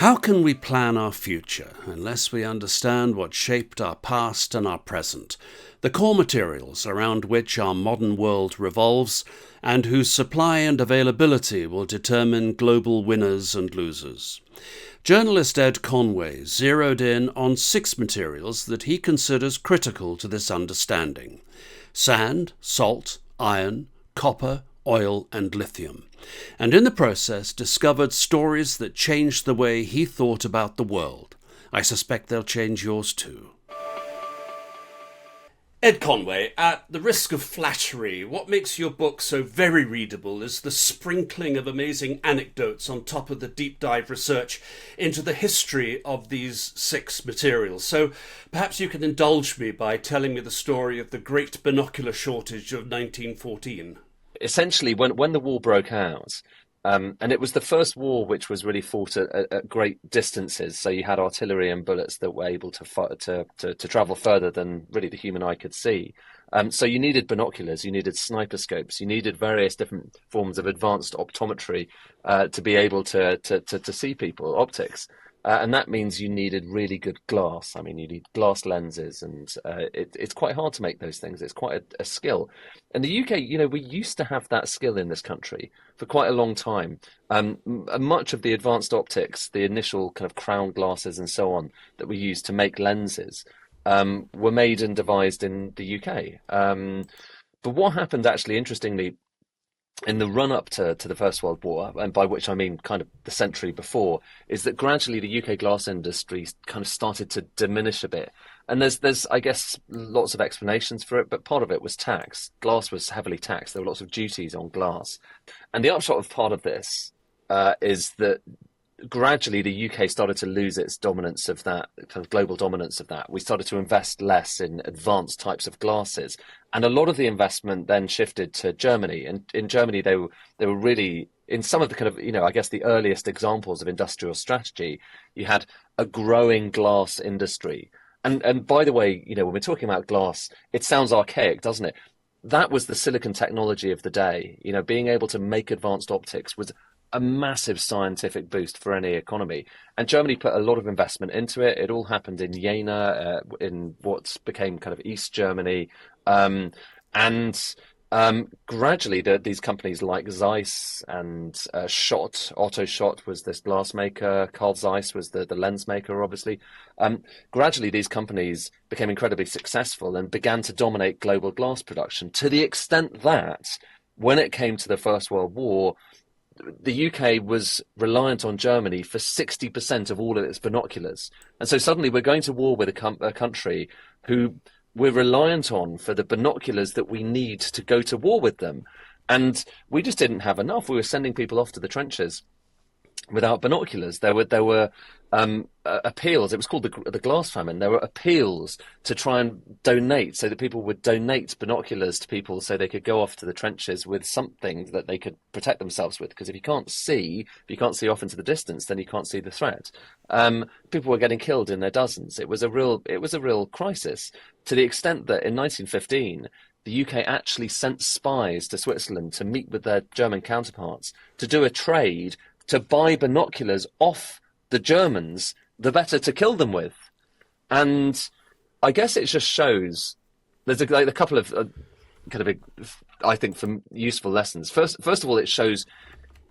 How can we plan our future unless we understand what shaped our past and our present, the core materials around which our modern world revolves, and whose supply and availability will determine global winners and losers? Journalist Ed Conway zeroed in on 6 materials that he considers critical to this understanding: sand, salt, iron, copper, oil and lithium, and in the process discovered stories that changed the way he thought about the world. I suspect they'll change yours too. Ed Conway, at the risk of flattery, what makes your book so very readable is the sprinkling of amazing anecdotes on top of the deep dive research into the history of these 6 materials. So perhaps you can indulge me by telling me the story of the great binocular shortage of 1914. Essentially, when the war broke out, and it was the first war which was really fought at great distances, so you had artillery and bullets that were able to travel further than really the human eye could see. So you needed binoculars, you needed sniper scopes, you needed various different forms of advanced optometry to be able to see people, optics. And that means you needed really good glass. I mean, you need glass lenses, and it's quite hard to make those things. It's quite a skill. In the UK, we used to have that skill in this country for quite a long time. Much of the advanced optics, the initial kind of crown glasses and so on that we used to make lenses, were made and devised in the UK. But what happened, actually, interestingly, in the run-up to the First World War, and by which I mean kind of the century before, is that gradually the UK glass industry kind of started to diminish a bit. And there's I guess, lots of explanations for it, but part of it was tax. Glass was heavily taxed. There were lots of duties on glass. And the upshot of part of this is that gradually the UK started to lose its dominance of that, kind of global dominance of that. We started to invest less in advanced types of glasses. And a lot of the investment then shifted to Germany. And in Germany, they were really, in some of the kind of, I guess the earliest examples of industrial strategy, you had a growing glass industry. And by the way, when we're talking about glass, it sounds archaic, doesn't it? That was the silicon technology of the day. Being able to make advanced optics was a massive scientific boost for any economy. And Germany put a lot of investment into it. It all happened in Jena, in what became kind of East Germany. Gradually, these companies like Zeiss and Schott, Otto Schott was this glass maker, Carl Zeiss was the lens maker, obviously. Gradually, these companies became incredibly successful and began to dominate global glass production, to the extent that when it came to the First World War, the UK was reliant on Germany for 60% of all of its binoculars. And so suddenly we're going to war with a country who we're reliant on for the binoculars that we need to go to war with them. And we just didn't have enough. We were sending people off to the trenches without binoculars. There were appeals. It was called the glass famine. There were appeals to try and donate, so that people would donate binoculars to people so they could go off to the trenches with something that they could protect themselves with. Because if you can't see off into the distance, then you can't see the threat. People were getting killed in their dozens. It was a real crisis, to the extent that in 1915, the UK actually sent spies to Switzerland to meet with their German counterparts to do a trade to buy binoculars off the Germans, the better to kill them with. And I guess it just shows, there's a couple of I think, some useful lessons. First of all, it shows,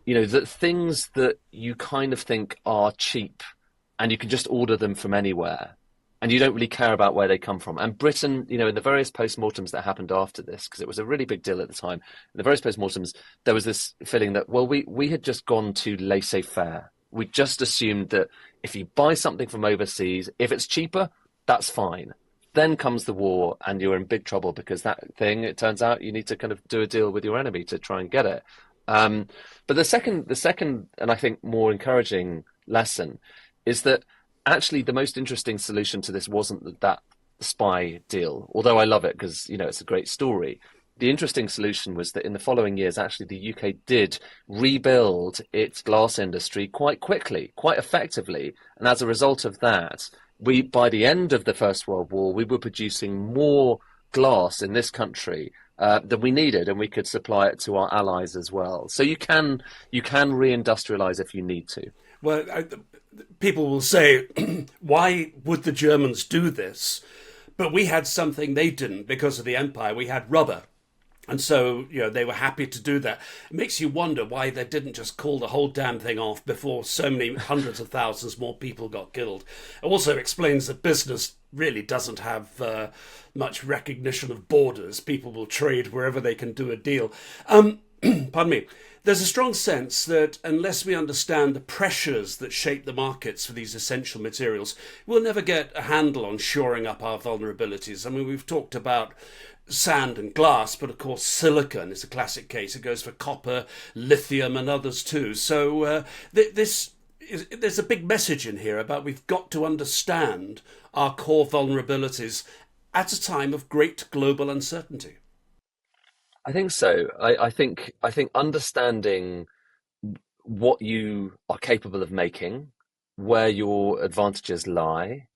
that things that you kind of think are cheap and you can just order them from anywhere, and you don't really care about where they come from. And Britain, in the various post-mortems that happened after this, because it was a really big deal at the time, in the various post-mortems, there was this feeling that, well, we had just gone to laissez-faire. We just assumed that if you buy something from overseas, if it's cheaper, that's fine. Then comes the war, and you're in big trouble, because that thing, it turns out, you need to kind of do a deal with your enemy to try and get it. But the second, and I think more encouraging lesson is that actually the most interesting solution to this wasn't that spy deal, although I love it because, it's a great story. The interesting solution was that in the following years, actually, the UK did rebuild its glass industry quite quickly, quite effectively. And as a result of that, by the end of the First World War, we were producing more glass in this country than we needed, and we could supply it to our allies as well. So you can reindustrialize if you need to. Well, people will say, why would the Germans do this? But we had something they didn't because of the empire. We had rubber. And so, they were happy to do that. It makes you wonder why they didn't just call the whole damn thing off before so many hundreds of thousands more people got killed. It also explains that business really doesn't have much recognition of borders. People will trade wherever they can do a deal. Pardon me. There's a strong sense that unless we understand the pressures that shape the markets for these essential materials, we'll never get a handle on shoring up our vulnerabilities. I mean, we've talked about sand and glass, but of course silicon is a classic case. It goes for copper, lithium, and others too. So there's a big message in here about we've got to understand our core vulnerabilities at a time of great global uncertainty. I think so. I think understanding what you are capable of making, where your advantages lie,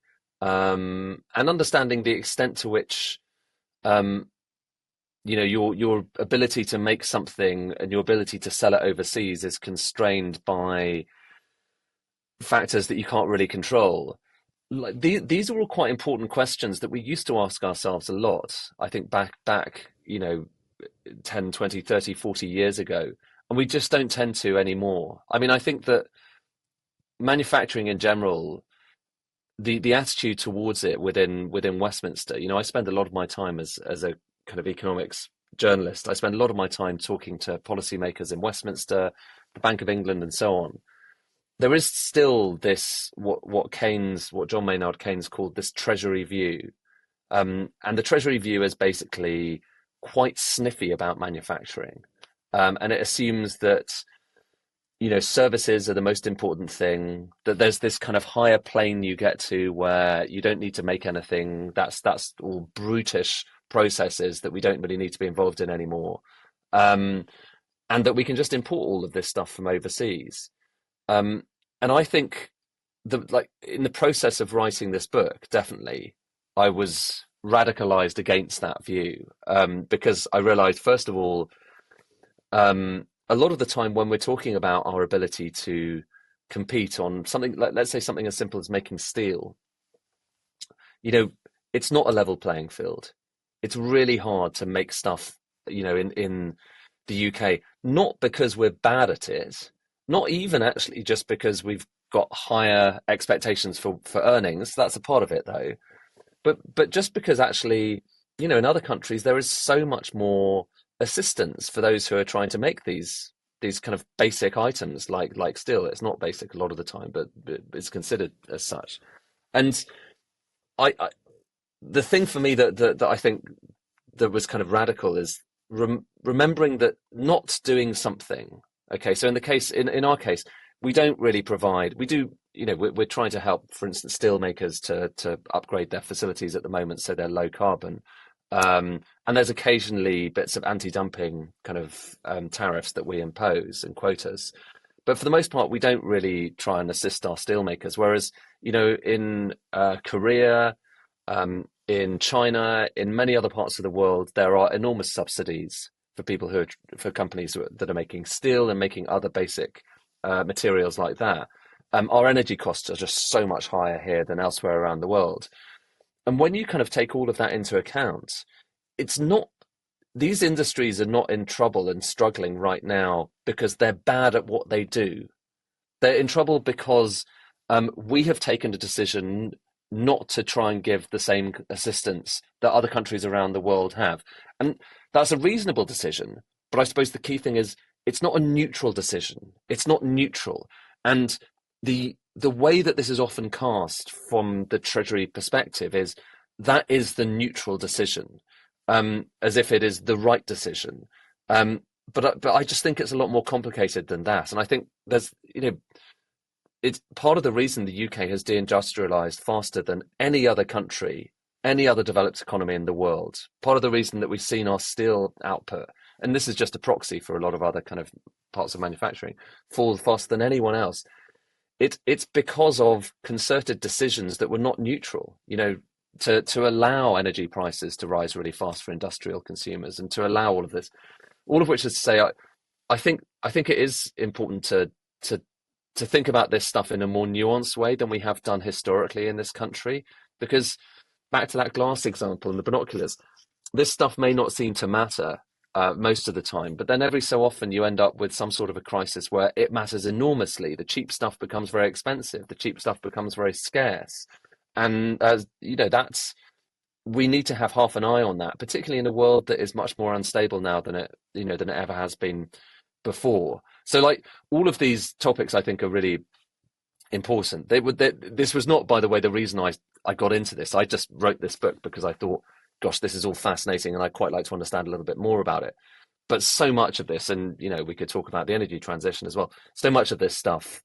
and understanding the extent to which um, your ability to make something and your ability to sell it overseas is constrained by factors that you can't really control. Like these are all quite important questions that we used to ask ourselves a lot. I think back 10, 20, 30, 40 years ago, and we just don't tend to anymore. I mean, I think that manufacturing in general, the attitude towards it within Westminster, I spend a lot of my time as a kind of economics journalist. I spend a lot of my time talking to policymakers in Westminster, the Bank of England, and so on. There is still this what John Maynard Keynes called this Treasury view, and the Treasury view is basically quite sniffy about manufacturing, and it assumes that services are the most important thing. That there's this kind of higher plane you get to where you don't need to make anything. That's all brutish processes that we don't really need to be involved in anymore, and that we can just import all of this stuff from overseas. And I think in the process of writing this book, definitely, I was radicalized against that view, because I realized, first of all, a lot of the time when we're talking about our ability to compete on something, let's say something as simple as making steel, it's not a level playing field. It's really hard to make stuff, in the UK, not because we're bad at it, not even actually just because we've got higher expectations for earnings. That's a part of it, though. But just because actually, in other countries, there is so much more assistance for those who are trying to make these kind of basic items like steel. It's not basic a lot of the time, but it's considered as such. And I the thing for me that I think that was kind of radical is remembering that not doing something. Okay, so in our case, we don't really provide. We do, we're trying to help, for instance, steel makers to upgrade their facilities at the moment so they're low carbon. And there's occasionally bits of anti-dumping kind of tariffs that we impose and quotas. But for the most part, we don't really try and assist our steelmakers. Whereas, in Korea, in China, in many other parts of the world, there are enormous subsidies for people for companies that are making steel and making other basic materials like that. Our energy costs are just so much higher here than elsewhere around the world. And when you kind of take all of that into account, these industries are not in trouble and struggling right now because they're bad at what they do. They're in trouble because we have taken a decision not to try and give the same assistance that other countries around the world have. And that's a reasonable decision. But I suppose the key thing is it's not a neutral decision. It's not neutral. And the way that this is often cast from the Treasury perspective is that is the neutral decision, as if it is the right decision. But I just think it's a lot more complicated than that. And I think there's, it's part of the reason the UK has deindustrialized faster than any other country, any other developed economy in the world. Part of the reason that we've seen our steel output, and this is just a proxy for a lot of other kind of parts of manufacturing, fall faster than anyone else. It's because of concerted decisions that were not neutral, to allow energy prices to rise really fast for industrial consumers and to allow all of this, all of which is to say, I think it is important to to think about this stuff in a more nuanced way than we have done historically in this country. Because back to that glass example and the binoculars, this stuff may not seem to matter most of the time, but then every so often you end up with some sort of a crisis where it matters enormously. The cheap stuff becomes very expensive. The cheap stuff becomes very scarce. And, that's, we need to have half an eye on that, particularly in a world that is much more unstable now than it ever has been before. So like all of these topics, I think, are really important. This was not, by the way, the reason I got into this. I just wrote this book because I thought, gosh, this is all fascinating and I'd quite like to understand a little bit more about it. But so much of this, and we could talk about the energy transition as well. So much of this stuff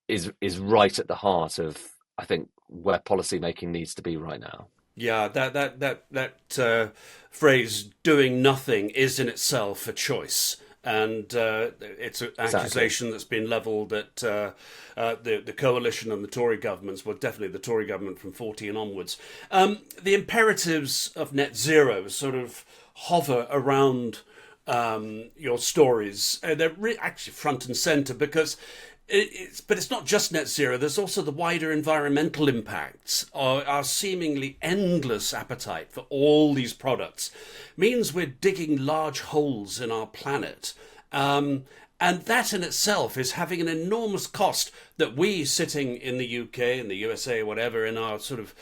is right at the heart of, I think, where policy making needs to be right now. Yeah, that phrase "doing nothing" is in itself a choice, and it's an Exactly. accusation that's been levelled at the coalition and the Tory governments. Well, definitely the Tory government from 14 onwards. The imperatives of net zero sort of hover around your stories. They're actually front and centre because but it's not just net zero. There's also the wider environmental impacts. Our seemingly endless appetite for all these products means we're digging large holes in our planet. And that in itself is having an enormous cost that we, sitting in the UK, in the USA, whatever, in our sort of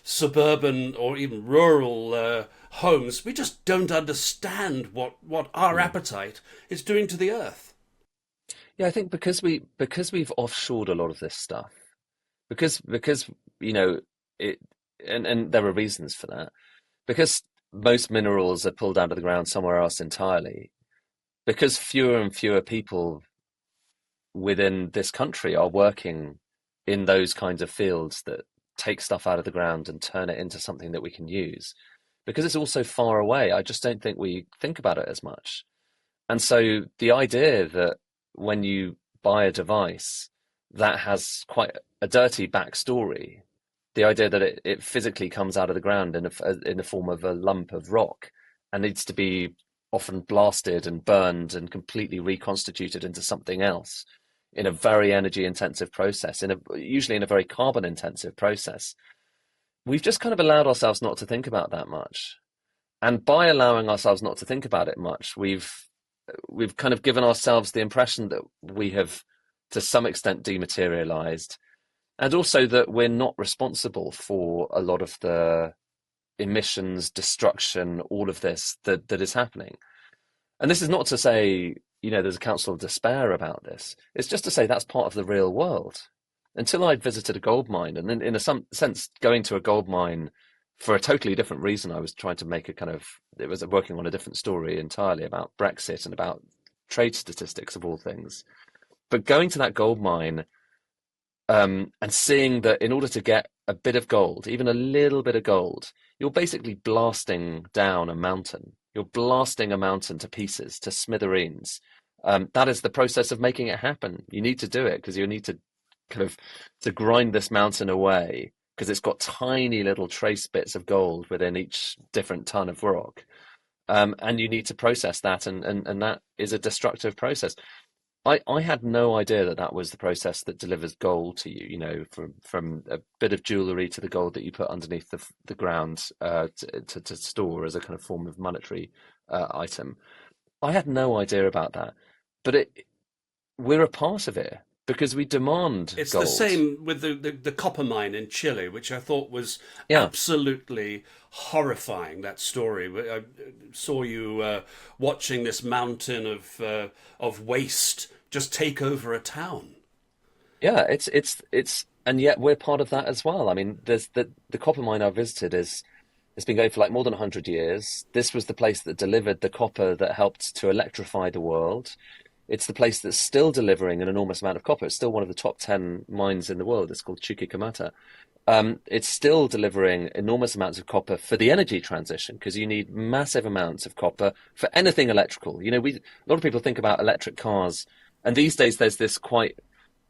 suburban or even rural homes, we just don't understand what our Mm. appetite is doing to the earth. Yeah, I think because we've offshored a lot of this stuff, because you know it, and there are reasons for that. Because most minerals are pulled out of the ground somewhere else entirely. Because fewer and fewer people within this country are working in those kinds of fields that take stuff out of the ground and turn it into something that we can use. Because it's all so far away, I just don't think we think about it as much. And so the idea that when you buy a device that has quite a dirty backstory, the idea that it physically comes out of the ground in the form of a lump of rock and needs to be often blasted and burned and completely reconstituted into something else in a very energy intensive process, usually in a very carbon intensive process. We've just kind of allowed ourselves not to think about that much. And by allowing ourselves not to think about it much, we've kind of given ourselves the impression that we have, to some extent, dematerialized, and also that we're not responsible for a lot of the emissions, destruction, all of this that is happening. And this is not to say, there's a council of despair about this. It's just to say that's part of the real world. Until I visited a gold mine, and then in some sense, going to a gold mine for a totally different reason. I was trying to make it was working on a different story entirely about Brexit and about trade statistics of all things. But going to that gold mine and seeing that in order to get a bit of gold, even a little bit of gold, you're basically blasting down a mountain. You're blasting a mountain to pieces, to smithereens. That is the process of making it happen. You need to do it because you need to to grind this mountain away because it's got tiny little trace bits of gold within each different ton of rock. And you need to process that, and that is a destructive process. I had no idea that that was the process that delivers gold to you, from a bit of jewellery to the gold that you put underneath the ground to store as a kind of form of monetary item. I had no idea about that. But we're a part of it because we demand It's the gold. same with the copper mine in Chile, which I thought was Yeah. absolutely horrifying. That story. I saw you watching this mountain of waste just take over a town. Yeah, it's and yet we're part of that as well. I mean, there's the copper mine I visited is it's been going for like more than 100 years. This was the place that delivered the copper that helped to electrify the world. It's the place that's still delivering an enormous amount of copper. It's still one of the top 10 mines in the world. It's called Chuquicamata. It's still delivering enormous amounts of copper for the energy transition because you need massive amounts of copper for anything electrical. A lot of people think about electric cars, and these days there's this quite,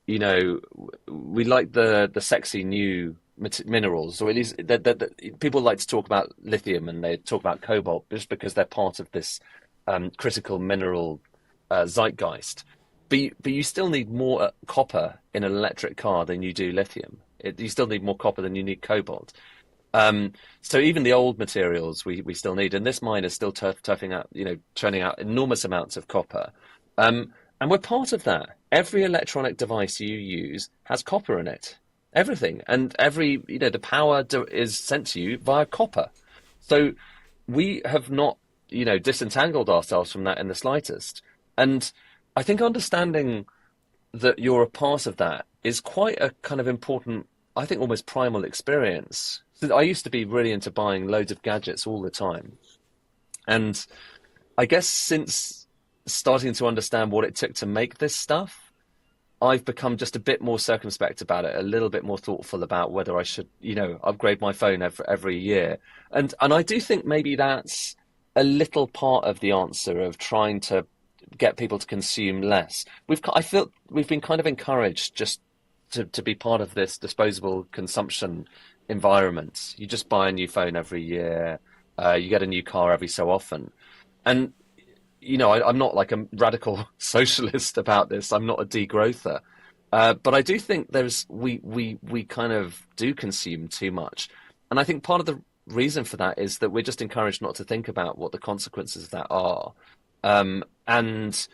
you know, we like the sexy new minerals, or at least people like to talk about lithium and they talk about cobalt just because they're part of this critical mineral zeitgeist. but you still need more copper in an electric car than you do lithium. You still need more copper than you need cobalt. So even the old materials we still need, and this mine is still turfing out, churning out enormous amounts of copper. And we're part of that. Every electronic device you use has copper in it. Everything. And the power is sent to you via copper. So we have not, disentangled ourselves from that in the slightest. And I think understanding that you're a part of that is quite a kind of important, I think almost primal experience. So I used to be really into buying loads of gadgets all the time. And I guess since starting to understand what it took to make this stuff, I've become just a bit more circumspect about it, a little bit more thoughtful about whether I should, upgrade my phone every year. And I do think maybe that's a little part of the answer of trying to get people to consume less. I feel we've been kind of encouraged just to be part of this disposable consumption environment. You just buy a new phone every year, you get a new car every so often. And I'm not like a radical socialist about this. I'm not a degrowther, but I do think we kind of do consume too much, and I think part of the reason for that is that we're just encouraged not to think about what the consequences of that are. And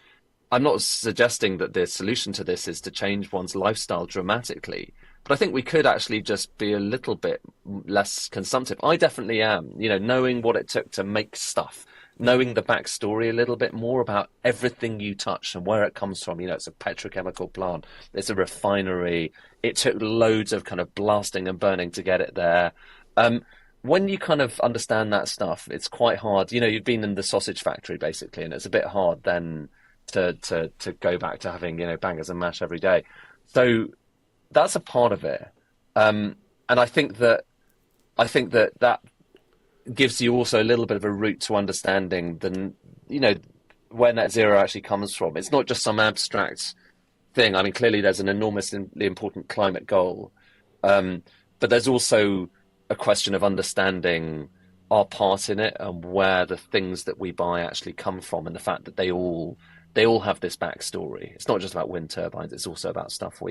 I'm not suggesting that the solution to this is to change one's lifestyle dramatically, but I think we could actually just be a little bit less consumptive. I definitely am. Knowing what it took to make stuff, knowing the backstory a little bit more about everything you touch and where it comes from. It's a petrochemical plant, it's a refinery, it took loads of kind of blasting and burning to get it there. When you kind of understand that stuff, it's quite hard. You've been in the sausage factory basically, and it's a bit hard then to go back to having, bangers and mash every day. So that's a part of it. And I think that gives you also a little bit of a route to understanding where net zero actually comes from. It's not just some abstract thing. I mean, clearly there's an enormously important climate goal, but there's also a question of understanding our part in it and where the things that we buy actually come from, and the fact that they all have this backstory. It's not just about wind turbines. It's also about stuff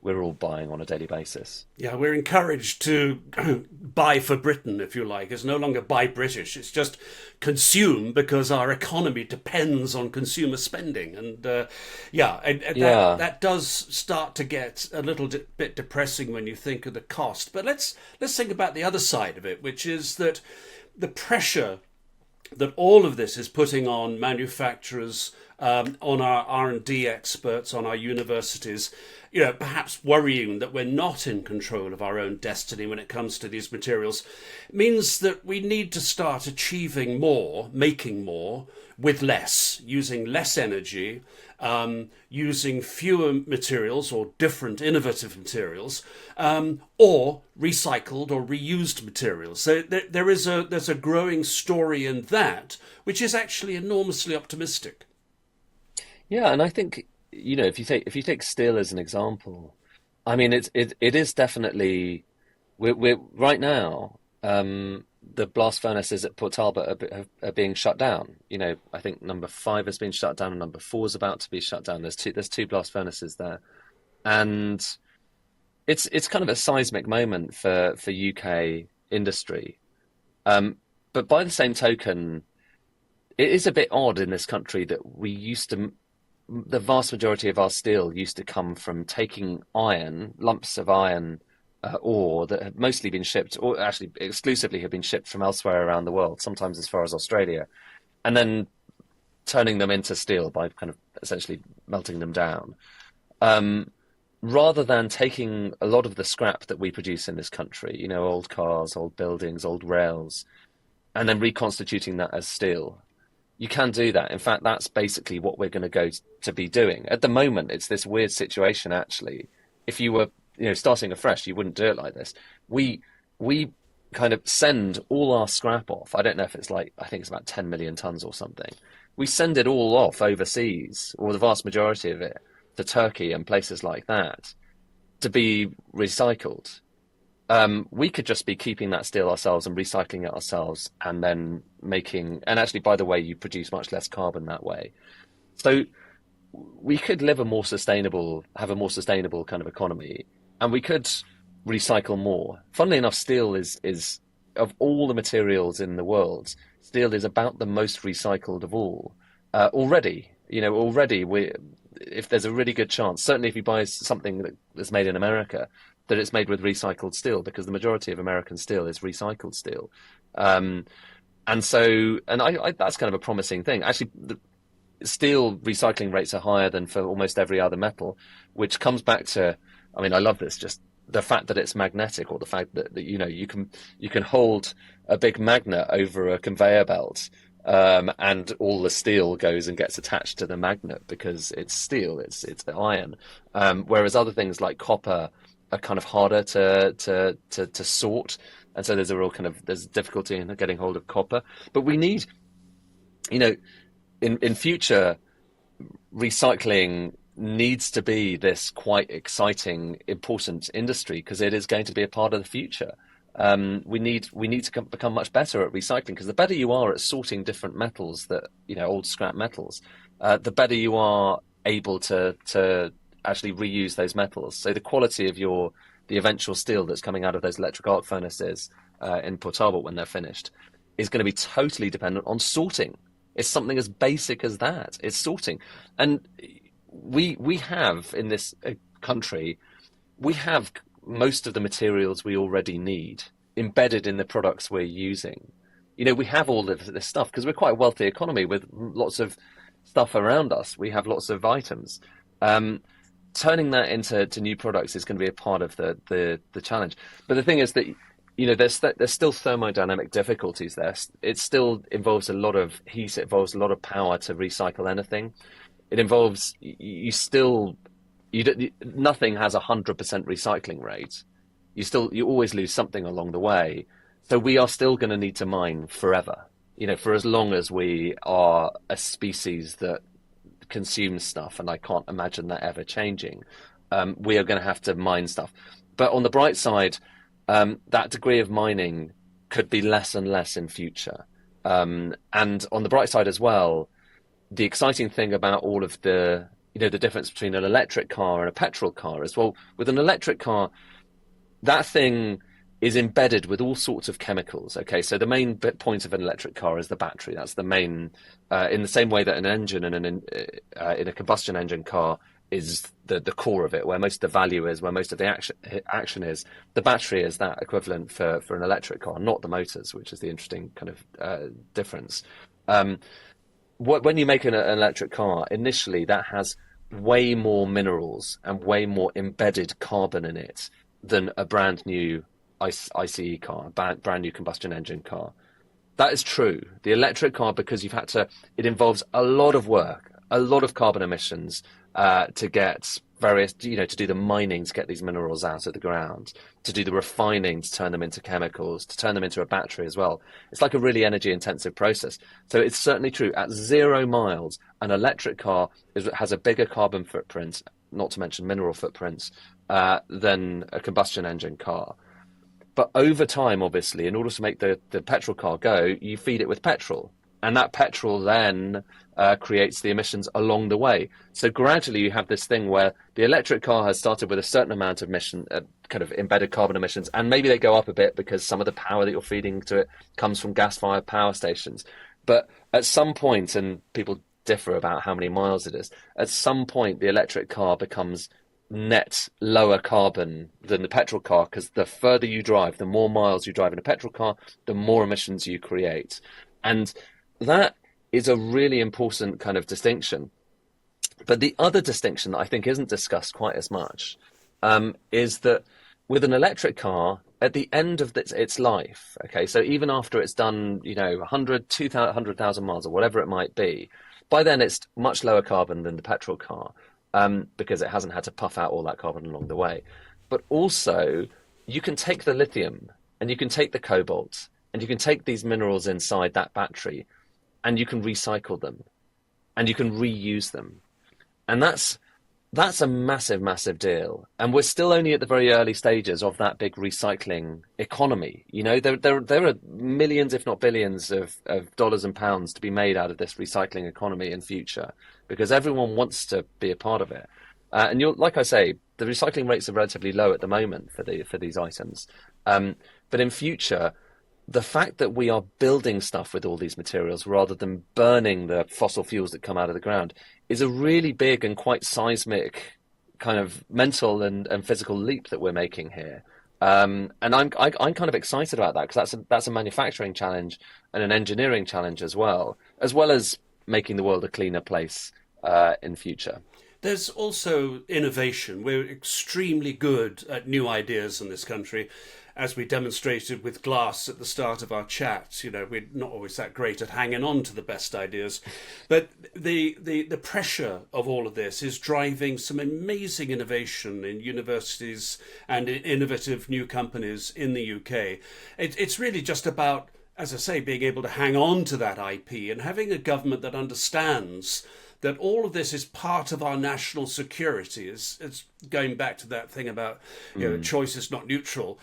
we're all buying on a daily basis. Yeah, we're encouraged to buy for Britain, if you like. It's no longer buy British. It's just consume, because our economy depends on consumer spending. And that does start to get a little bit depressing when you think of the cost. But let's think about the other side of it, which is that the pressure that all of this is putting on manufacturers, on our R&D experts, on our universities, perhaps worrying that we're not in control of our own destiny when it comes to these materials, means that we need to start achieving more, making more, with less, using less energy, using fewer materials or different innovative materials, or recycled or reused materials. So there's a growing story in that, which is actually enormously optimistic. Yeah, and I think if you take steel as an example, I mean it is definitely we're right now. The blast furnaces at Port Talbot are being shut down. I think number 5 has been shut down and number 4 is about to be shut down. There's two blast furnaces there, and it's kind of a seismic moment for UK industry. But by the same token, it is a bit odd in this country that the vast majority of our steel used to come from taking lumps of iron ore that had mostly been shipped, or actually exclusively had been shipped from elsewhere around the world, sometimes as far as Australia, and then turning them into steel by kind of essentially melting them down. Rather than taking a lot of the scrap that we produce in this country, old cars, old buildings, old rails, and then reconstituting that as steel. You can do that. In fact, that's basically what we're going to be doing. At the moment, it's this weird situation, actually. If you were, starting afresh, you wouldn't do it like this. We kind of send all our scrap off. I don't know if it's I think it's about 10 million tons or something. We send it all off overseas, or the vast majority of it, to Turkey and places like that, to be recycled. We could just be keeping that steel ourselves and recycling it ourselves, and then and actually, by the way, you produce much less carbon that way. So we could have a more sustainable kind of economy, and we could recycle more. Funnily enough, steel is of all the materials in the world, steel is about the most recycled of all. Already, if there's a really good chance, certainly if you buy something that's made in America, that it's made with recycled steel, because the majority of American steel is recycled steel. And so, that's kind of a promising thing. Actually, the steel recycling rates are higher than for almost every other metal, which comes back to, I mean, I love this, just the fact that it's magnetic, or the fact that you can hold a big magnet over a conveyor belt, and all the steel goes and gets attached to the magnet because it's steel, it's the iron. Whereas other things like copper are kind of harder to sort, and so there's difficulty in getting hold of copper. But we need, in future, recycling needs to be this quite exciting, important industry, because it is going to be a part of the future. We need to become much better at recycling, because the better you are at sorting different metals, that old scrap metals, the better you are able to actually reuse those metals. So the quality of the eventual steel that's coming out of those electric arc furnaces in Port Talbot when they're finished is going to be totally dependent on sorting. It's something as basic as that. It's sorting. And we have, in this country, we have most of the materials we already need embedded in the products we're using. We have all of this stuff because we're quite a wealthy economy with lots of stuff around us. We have lots of items. Turning that into new products is going to be a part of the challenge. But the thing is that there's still thermodynamic difficulties there. It still involves a lot of heat. It involves a lot of power to recycle anything. It involves nothing has 100% recycling rate. You always lose something along the way. So we are still going to need to mine forever. For as long as we are a species that consumes stuff, and I can't imagine that ever changing. We are going to have to mine stuff. But on the bright side, that degree of mining could be less and less in future. And on the bright side as well, the exciting thing about all of the difference between an electric car and a petrol car is, well, with an electric car, that thing is embedded with all sorts of chemicals. Okay, so the main point of an electric car is the battery. That's the main, in the same way that an engine in a combustion engine car is the core of it, where most of the value is, where most of the action is. The battery is that equivalent for an electric car, not the motors, which is the interesting kind of difference. When you make an electric car, initially that has way more minerals and way more embedded carbon in it than a brand new ICE car, brand new combustion engine car. That is true. The electric car, because it involves a lot of work, a lot of carbon emissions to get various, to do the mining to get these minerals out of the ground, to do the refining to turn them into chemicals, to turn them into a battery as well. It's like a really energy intensive process. So it's certainly true. At 0 miles, an electric car has a bigger carbon footprint, not to mention mineral footprints, than a combustion engine car. But over time, obviously, in order to make the petrol car go, you feed it with petrol. And that petrol then creates the emissions along the way. So gradually you have this thing where the electric car has started with a certain amount of kind of embedded carbon emissions, and maybe they go up a bit because some of the power that you're feeding to it comes from gas-fired power stations. But at some point, and people differ about how many miles it is, at some point the electric car becomes net lower carbon than the petrol car, because the further you drive, the more miles you drive in a petrol car, the more emissions you create. And that is a really important kind of distinction. But the other distinction that I think isn't discussed quite as much is that with an electric car, at the end of its life, okay, so even after it's done, 100, 200, 100,000 miles or whatever it might be, by then it's much lower carbon than the petrol car. Because it hasn't had to puff out all that carbon along the way. But also, you can take the lithium and you can take the cobalt and you can take these minerals inside that battery and you can recycle them and you can reuse them. And that's That's a massive, massive deal. And we're still only at the very early stages of that big recycling economy. You know, there are millions, if not billions, of dollars and pounds to be made out of this recycling economy in future because everyone wants to be a part of it. And you're, like I say, the recycling rates are relatively low at the moment for these items. But in future, the fact that we are building stuff with all these materials rather than burning the fossil fuels that come out of the ground is a really big and quite seismic kind of mental and physical leap that we're making here. And I'm kind of excited about that because that's a manufacturing challenge and an engineering challenge as well as making the world a cleaner place in future. There's also innovation. We're extremely good at new ideas in this country, as we demonstrated with glass at the start of our chat. You know, we're not always that great at hanging on to the best ideas, but the pressure of all of this is driving some amazing innovation in universities and in innovative new companies in the UK. It's really just about, as I say, being able to hang on to that IP and having a government that understands that all of this is part of our national security. It's going back to that thing about, you know, choice is not neutral.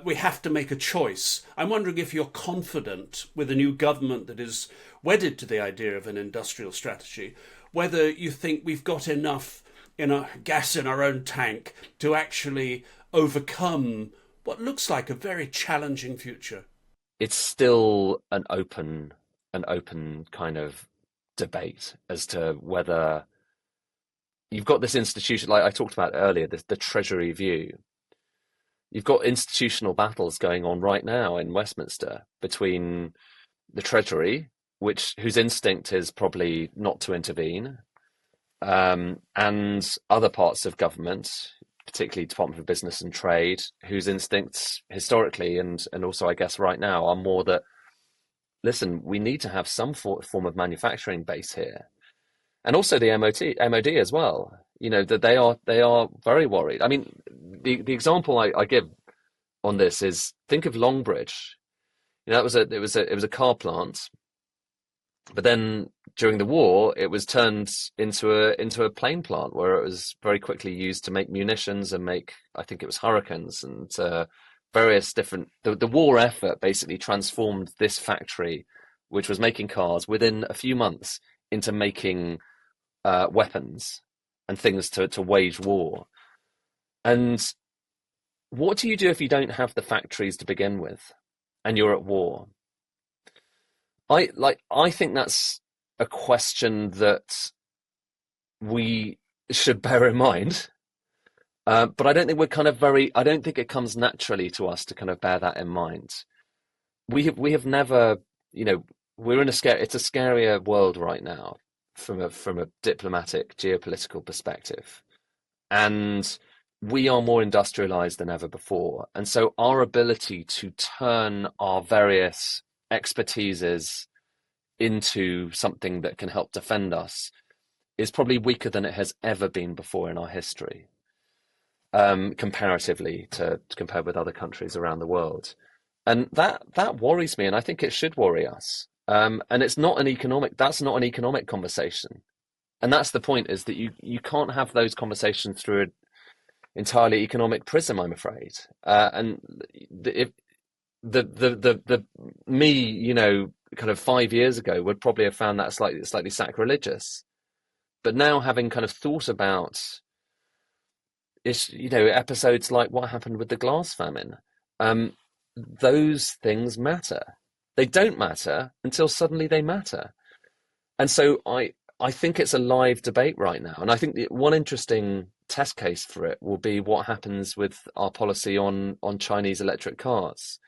We have to make a choice. I'm wondering if you're confident with a new government that is wedded to the idea of an industrial strategy, whether you think we've got enough gas in our own tank to actually overcome what looks like a very challenging future. It's still an open kind of debate as to whether you've got this institution, like I talked about earlier, the Treasury view. You've got institutional battles going on right now in Westminster between the Treasury, whose instinct is probably not to intervene, and other parts of government, particularly Department for Business and Trade, whose instincts historically and also I guess right now are more that, listen, we need to have some form of manufacturing base here, and also the MOD as well. You know that they are very worried. I mean, the example I give on this is, think of Longbridge. You know, it was a car plant, but then during the war, it was turned into a plane plant where it was very quickly used to make munitions and make, I think it was Hurricanes and various different. The war effort basically transformed this factory, which was making cars, within a few months into making weapons and things to wage war. And what do you do if you don't have the factories to begin with, and you're at war? I think that's a question that we should bear in mind. But I don't think I don't think it comes naturally to us to kind of bear that in mind. We have never, you know, it's a scarier world right now from a diplomatic, geopolitical perspective. And we are more industrialized than ever before. And so our ability to turn our various expertises into something that can help defend us is probably weaker than it has ever been before in our history, comparatively compared with other countries around the world. And that worries me, and I think it should worry us. And that's not an economic conversation. And that's the point, is that you can't have those conversations through an entirely economic prism, I'm afraid. And the me, you know, kind of 5 years ago would probably have found that slightly sacrilegious. But now, having kind of thought about episodes like what happened with the glass famine, those things matter. They don't matter until suddenly they matter. And so I think it's a live debate right now. And I think one interesting test case for it will be what happens with our policy on Chinese electric cars.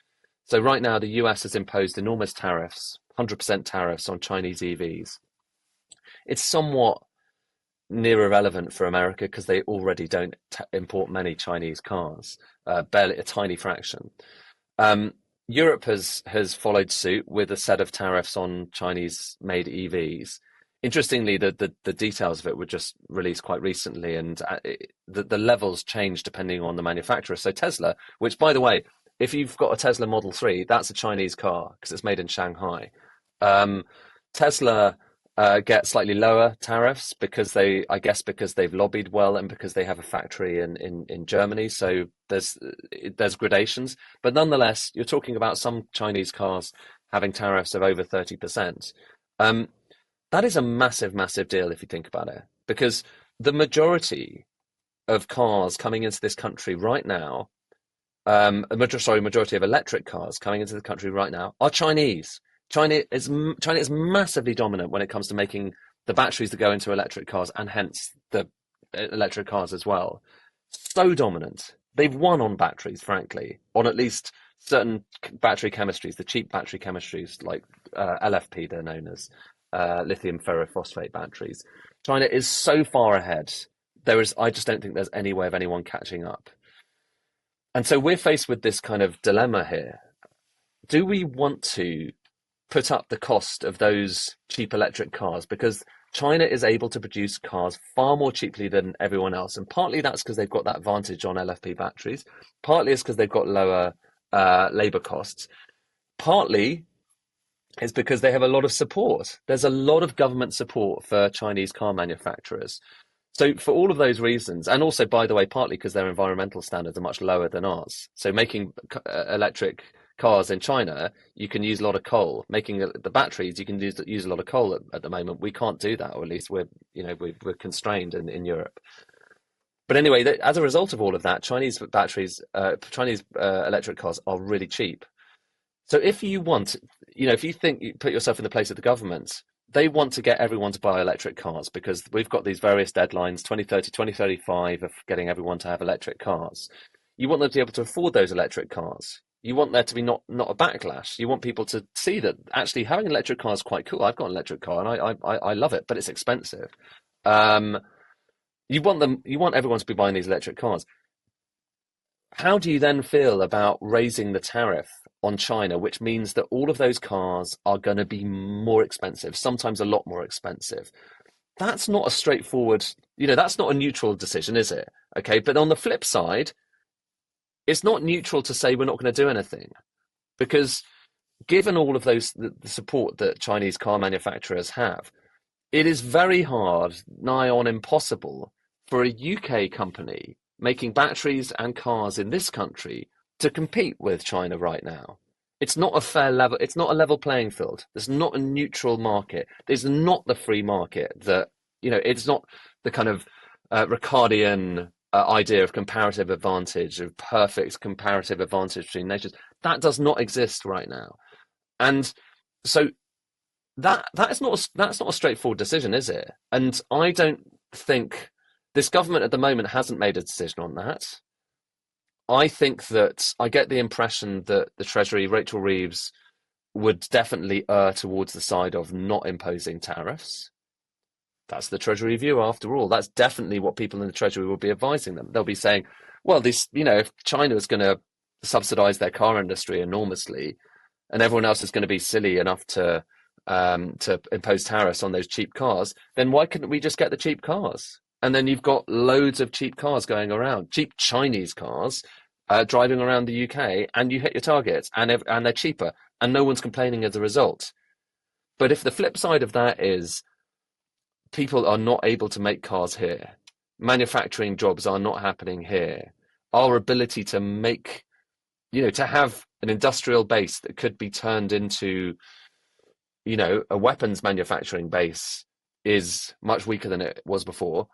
So right now, the US has imposed enormous tariffs, 100% tariffs on Chinese EVs. It's somewhat near irrelevant for America because they already don't import many Chinese cars, barely a tiny fraction. Europe has followed suit with a set of tariffs on Chinese-made EVs. Interestingly, the details of it were just released quite recently, and the levels change depending on the manufacturer. So Tesla, which, by the way, if you've got a Tesla Model 3, that's a Chinese car because it's made in Shanghai. Tesla get slightly lower tariffs because because they've lobbied well and because they have a factory in Germany. So there's gradations, but nonetheless, you're talking about some Chinese cars having tariffs of over 30%. Um, that is a massive, massive deal if you think about it, because the majority of cars coming into this country right now, majority of electric cars coming into the country right now are Chinese. China is massively dominant when it comes to making the batteries that go into electric cars and hence the electric cars as well. So dominant. They've won on batteries, frankly, on at least certain battery chemistries, the cheap battery chemistries like LFP, they're known as lithium ferrophosphate batteries. China is so far ahead. I just don't think there's any way of anyone catching up. And so we're faced with this kind of dilemma here. Do we want to put up the cost of those cheap electric cars? Because China is able to produce cars far more cheaply than everyone else. And partly that's because they've got that advantage on LFP batteries. Partly it's because they've got lower labor costs. Partly is because they have a lot of support. There's a lot of government support for Chinese car manufacturers. So for all of those reasons, and also, by the way, partly because their environmental standards are much lower than ours. So making electric cars in China, you can use a lot of coal. Making the batteries, you can use a lot of coal at the moment. We can't do that, or at least we're constrained in Europe. But anyway, as a result of all of that, Chinese electric cars are really cheap. So if you want, if you think you put yourself in the place of the government, they want to get everyone to buy electric cars because we've got these various deadlines, 2030, 2035, of getting everyone to have electric cars. You want them to be able to afford those electric cars. You want there to be not a backlash. You want people to see that actually having an electric car is quite cool. I've got an electric car and I love it, but it's expensive. You want everyone to be buying these electric cars. How do you then feel about raising the tariff on China, which means that all of those cars are going to be more expensive, sometimes a lot more expensive? That's not a straightforward, that's not a neutral decision, is it? Okay, but on the flip side, it's not neutral to say we're not going to do anything, because given all of the support that Chinese car manufacturers have, it is very hard, nigh on impossible, for a UK company making batteries and cars in this country to compete with China right now. It's not a fair level. It's not a level playing field. There's not a neutral market. There's not the free market that, it's not the kind of Ricardian idea of comparative advantage, of perfect comparative advantage between nations. That does not exist right now. And so that's not a straightforward decision, is it? And I don't think this government at the moment hasn't made a decision on that. I think that I get the impression that the Treasury, Rachel Reeves, would definitely err towards the side of not imposing tariffs. That's the Treasury view, after all. That's definitely what people in the Treasury will be advising them. They'll be saying, well, if China is going to subsidize their car industry enormously, and everyone else is going to be silly enough to impose tariffs on those cheap cars, then why couldn't we just get the cheap cars? And then you've got loads of cheap cars going around, cheap Chinese cars driving around the UK, and you hit your targets, and they're cheaper, and no one's complaining as a result. But if the flip side of that is people are not able to make cars here, manufacturing jobs are not happening here, our ability to make, to have an industrial base that could be turned into, a weapons manufacturing base is much weaker than it was before.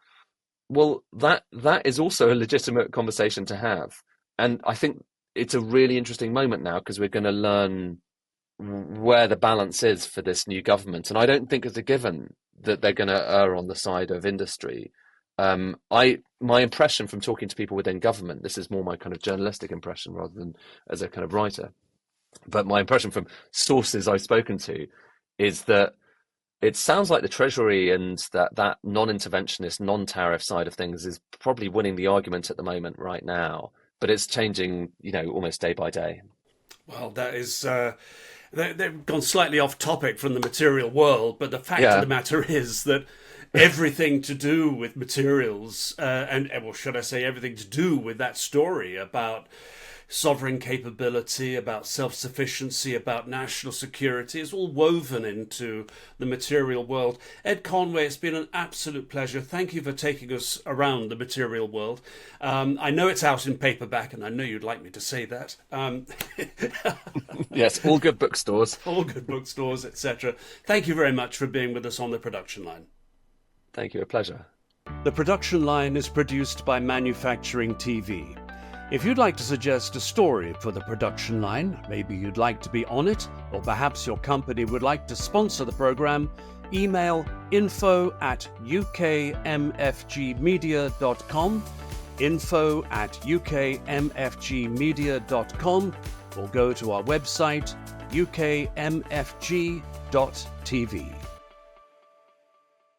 Well, that is also a legitimate conversation to have. And I think it's a really interesting moment now because we're going to learn where the balance is for this new government. And I don't think it's a given that they're going to err on the side of industry. My impression from talking to people within government, this is more my kind of journalistic impression rather than as a kind of writer, but my impression from sources I've spoken to is that it sounds like the Treasury and that non-interventionist, non-tariff side of things is probably winning the argument at the moment right now, but it's changing, almost day by day. Well, that is, they've gone slightly off topic from the material world, but the fact of the matter is that everything to do with materials, and well, should I say everything to do with that story about sovereign capability, about self-sufficiency, about national security is all woven into the material world. Ed Conway, it's been an absolute pleasure. Thank you for taking us around the material world. I know it's out in paperback, and I know you'd like me to say that. Yes, all good bookstores. All good bookstores, etc. Thank you very much for being with us on the production line. Thank you, a pleasure. The production line is produced by Manufacturing TV. If you'd like to suggest a story for the production line, maybe you'd like to be on it, or perhaps your company would like to sponsor the program, email info@ukmfgmedia.com, info@ukmfgmedia.com, or go to our website ukmfg.tv.